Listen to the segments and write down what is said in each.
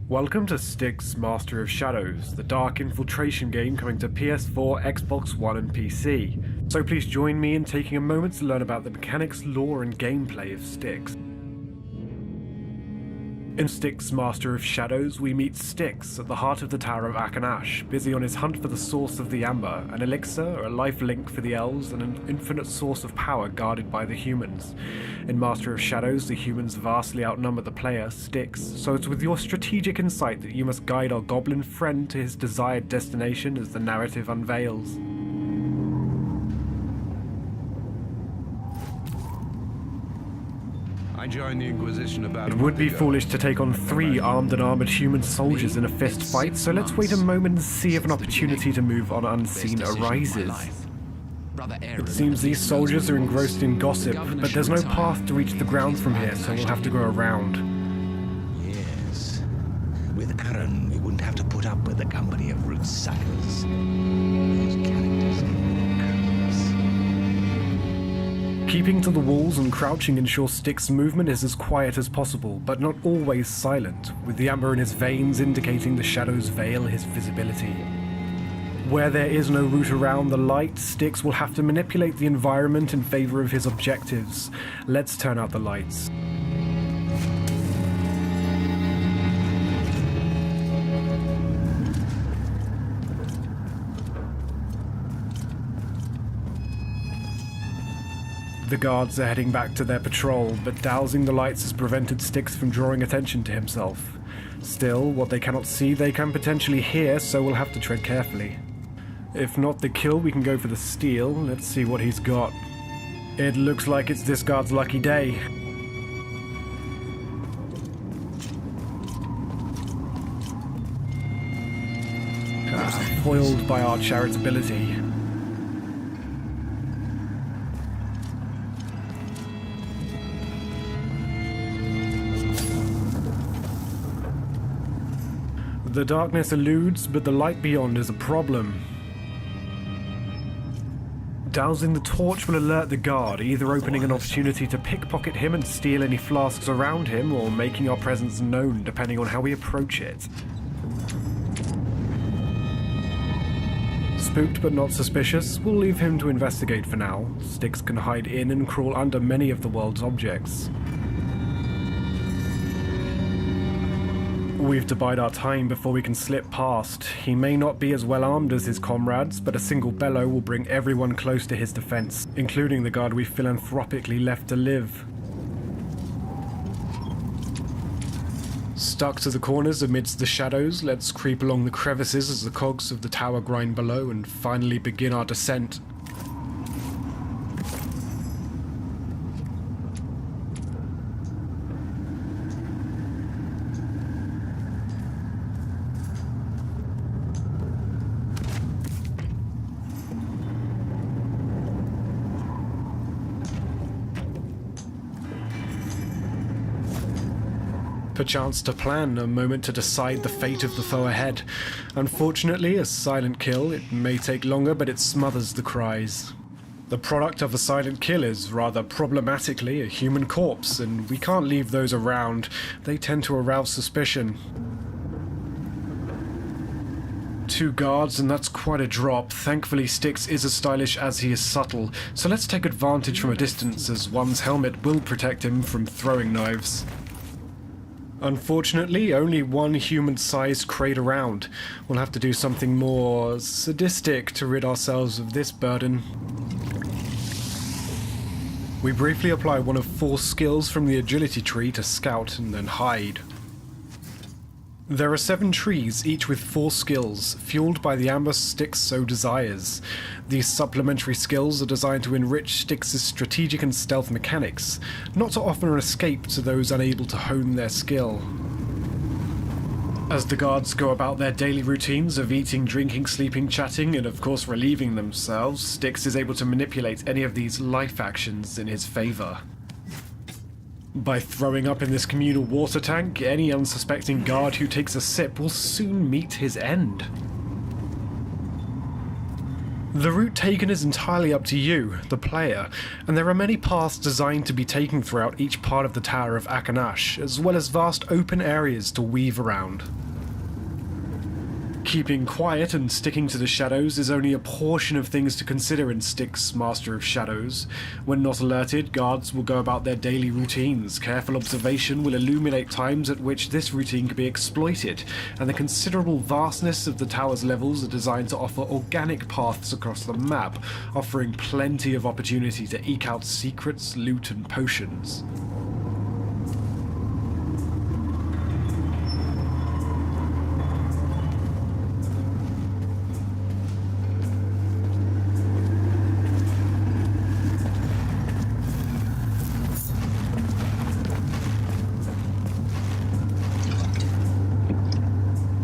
Welcome to Styx Master of Shadows, the dark infiltration game coming to PS4, Xbox One and PC. So please join me in taking a moment to learn about the mechanics, lore and gameplay of Styx. In Styx Master of Shadows, we meet Styx at the heart of the Tower of Akanash, busy on his hunt for the source of the Amber, an elixir, a life link for the elves, and an infinite source of power guarded by the humans. In Master of Shadows, the humans vastly outnumber the player, Styx, so it's with your strategic insight that you must guide our goblin friend to his desired destination as the narrative unveils. Joined the Inquisition about It would be foolish to take on 3 armed and armoured human soldiers in a fist fight, so let's wait a moment and see if an opportunity to move on unseen arises. It seems these soldiers are engrossed in gossip, but there's no path to reach the ground from here, so we'll have to go around. Yes. With Aaron, we wouldn't have to put up with the company of root suckers. Those characters are Keeping to the walls and crouching ensures Styx's movement is as quiet as possible, but not always silent, with the amber in his veins indicating the shadows veil his visibility. Where there is no route around the light, Styx will have to manipulate the environment in favor of his objectives. Let's turn out the lights. The guards are heading back to their patrol, but dousing the lights has prevented Styx from drawing attention to himself. Still, what they cannot see they can potentially hear, so we'll have to tread carefully. If not the kill, we can go for the steal. Let's see what he's got. It looks like it's this guard's lucky day. Foiled by our charitability. The darkness eludes, but the light beyond is a problem. Dousing the torch will alert the guard, either opening an opportunity to pickpocket him and steal any flasks around him, or making our presence known depending on how we approach it. Spooked but not suspicious, we'll leave him to investigate for now. Styx can hide in and crawl under many of the world's objects. We've to bide our time before we can slip past. He may not be as well armed as his comrades, but a single bellow will bring everyone close to his defense, including the guard we philanthropically left to live. Stuck to the corners amidst the shadows, let's creep along the crevices as the cogs of the tower grind below and finally begin our descent. Perchance to plan, a moment to decide the fate of the foe ahead. Unfortunately, a silent kill. It may take longer, but it smothers the cries. The product of a silent kill is, rather problematically, a human corpse, and we can't leave those around. They tend to arouse suspicion. 2 guards, and that's quite a drop. Thankfully, Styx is as stylish as he is subtle, so let's take advantage from a distance, as one's helmet will protect him from throwing knives. Unfortunately, only one human-sized crate around. We'll have to do something more sadistic to rid ourselves of this burden. We briefly apply one of 4 skills from the agility tree to scout and then hide. There are 7 trees, each with 4 skills, fueled by the amber Styx so desires. These supplementary skills are designed to enrich Styx's strategic and stealth mechanics, not to offer an escape to those unable to hone their skill. As the guards go about their daily routines of eating, drinking, sleeping, chatting, and of course relieving themselves, Styx is able to manipulate any of these life actions in his favor. By throwing up in this communal water tank, any unsuspecting guard who takes a sip will soon meet his end. The route taken is entirely up to you, the player, and there are many paths designed to be taken throughout each part of the Tower of Akanash, as well as vast open areas to weave around. Keeping quiet and sticking to the shadows is only a portion of things to consider in Styx Master of Shadows. When not alerted, guards will go about their daily routines. Careful observation will illuminate times at which this routine can be exploited, and the considerable vastness of the tower's levels are designed to offer organic paths across the map, offering plenty of opportunity to eke out secrets, loot, and potions.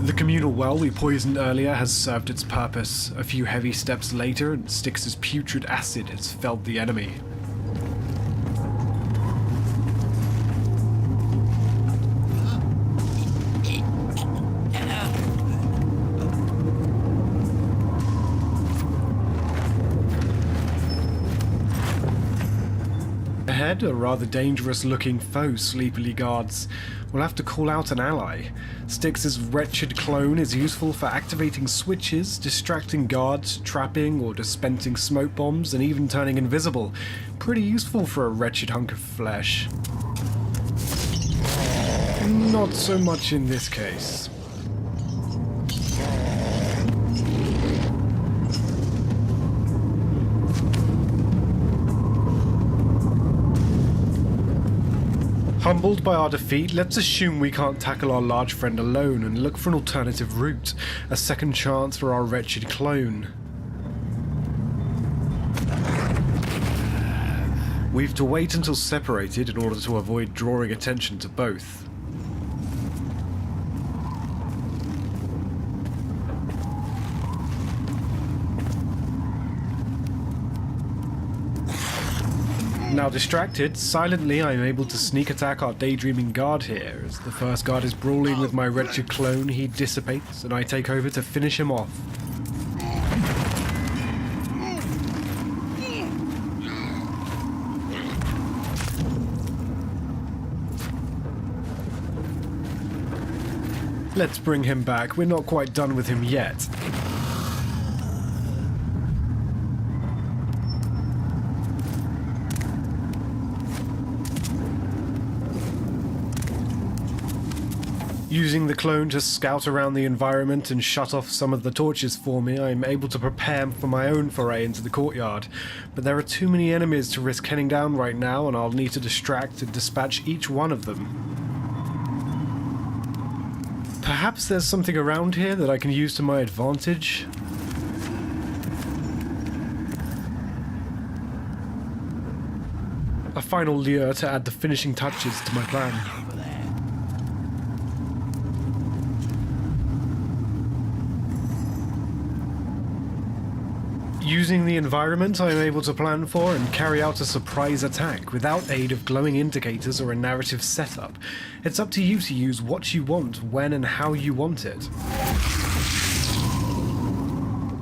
The communal well we poisoned earlier has served its purpose. A few heavy steps later, and Styx's putrid acid has felled the enemy. Ahead, a rather dangerous-looking foe sleepily guards. We'll have to call out an ally. Styx's wretched clone is useful for activating switches, distracting guards, trapping or dispensing smoke bombs, and even turning invisible. Pretty useful for a wretched hunk of flesh. Not so much in this case. Humbled by our defeat, let's assume we can't tackle our large friend alone and look for an alternative route, a second chance for our wretched clone. We've to wait until separated in order to avoid drawing attention to both. Now distracted, silently I am able to sneak attack our daydreaming guard here. As the first guard is brawling with my wretched clone, he dissipates and I take over to finish him off. Let's bring him back, we're not quite done with him yet. Using the clone to scout around the environment and shut off some of the torches for me, I'm able to prepare for my own foray into the courtyard. But there are too many enemies to risk heading down right now, and I'll need to distract and dispatch each one of them. Perhaps there's something around here that I can use to my advantage? A final lure to add the finishing touches to my plan. Using the environment, I am able to plan for and carry out a surprise attack without aid of glowing indicators or a narrative setup. It's up to you to use what you want, when and how you want it.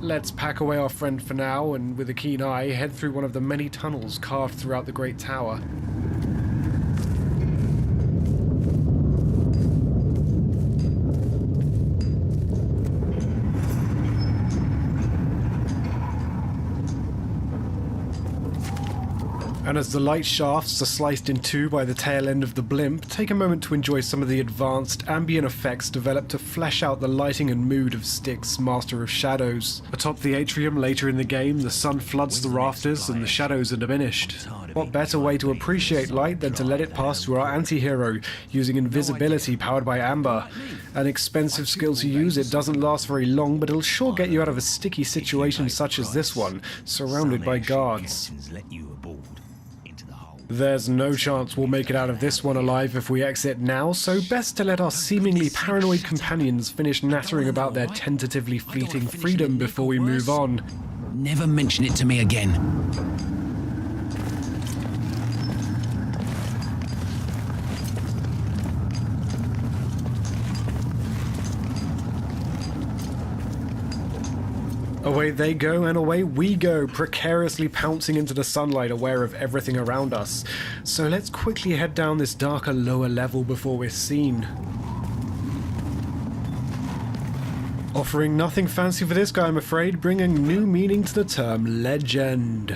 Let's pack away our friend for now, and with a keen eye, head through one of the many tunnels carved throughout the Great Tower. And as the light shafts are sliced in two by the tail end of the blimp, take a moment to enjoy some of the advanced ambient effects developed to flesh out the lighting and mood of Styx Master of Shadows. Atop the atrium later in the game, the sun floods the rafters and the shadows are diminished. What better way to appreciate light than to let it pass through our anti-hero, using invisibility powered by amber. An expensive skill to use, it doesn't last very long, but it'll sure get you out of a sticky situation such as this one, surrounded by guards. There's no chance we'll make it out of this one alive if we exit now, so best to let our seemingly paranoid companions finish nattering about their tentatively fleeting freedom before we move on. Never mention it to me again. Away they go and away we go, precariously pouncing into the sunlight, aware of everything around us. So let's quickly head down this darker lower level before we're seen. Offering nothing fancy for this guy, I'm afraid, bringing new meaning to the term legend.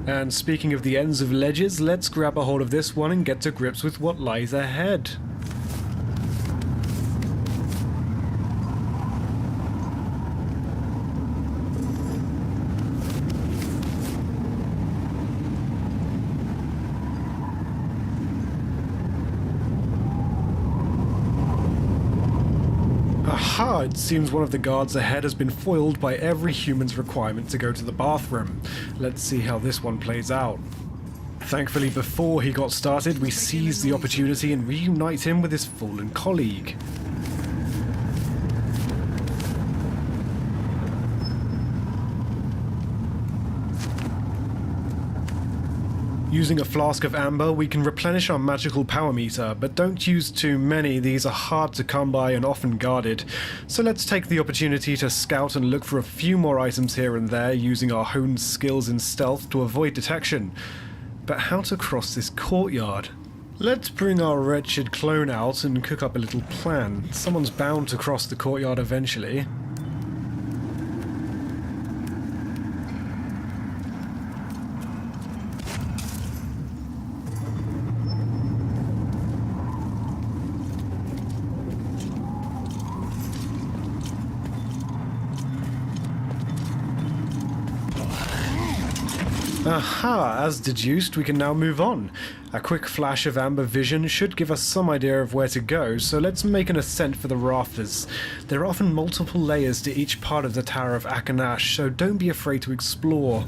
And speaking of the ends of ledges, let's grab a hold of this one and get to grips with what lies ahead. Aha! It seems one of the guards ahead has been foiled by every human's requirement to go to the bathroom. Let's see how this one plays out. Thankfully, before he got started, we seized the opportunity and reunite him with his fallen colleague. Using a flask of amber, we can replenish our magical power meter, but don't use too many, these are hard to come by and often guarded. So let's take the opportunity to scout and look for a few more items here and there, using our honed skills in stealth to avoid detection. But how to cross this courtyard? Let's bring our wretched clone out and cook up a little plan. Someone's bound to cross the courtyard eventually. Aha! As deduced, we can now move on. A quick flash of amber vision should give us some idea of where to go, so let's make an ascent for the rafters. There are often multiple layers to each part of the Tower of Akanash, so don't be afraid to explore.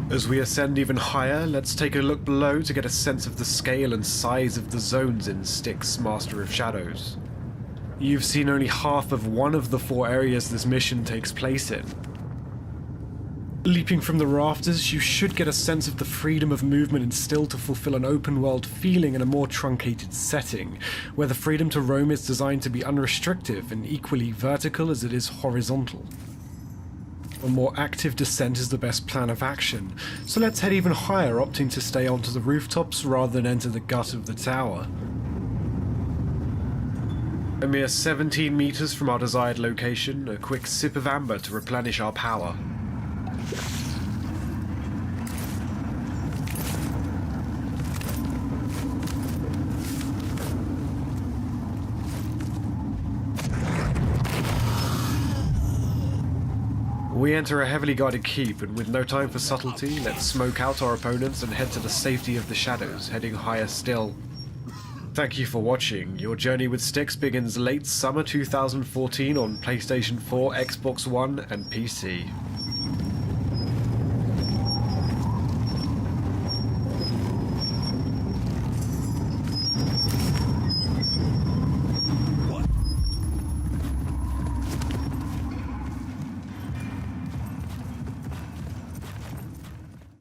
As we ascend even higher, let's take a look below to get a sense of the scale and size of the zones in Styx Master of Shadows. You've seen only half of one of the 4 areas this mission takes place in. Leaping from the rafters, you should get a sense of the freedom of movement instilled to fulfill an open-world feeling in a more truncated setting, where the freedom to roam is designed to be unrestricted and equally vertical as it is horizontal. A more active descent is the best plan of action, so let's head even higher, opting to stay onto the rooftops rather than enter the gut of the tower. A mere 17 meters from our desired location, a quick sip of amber to replenish our power. We enter a heavily guarded keep, and with no time for subtlety, let's smoke out our opponents and head to the safety of the shadows, heading higher still. Thank you for watching. Your journey with Styx begins late summer 2014 on PlayStation 4, Xbox One, and PC.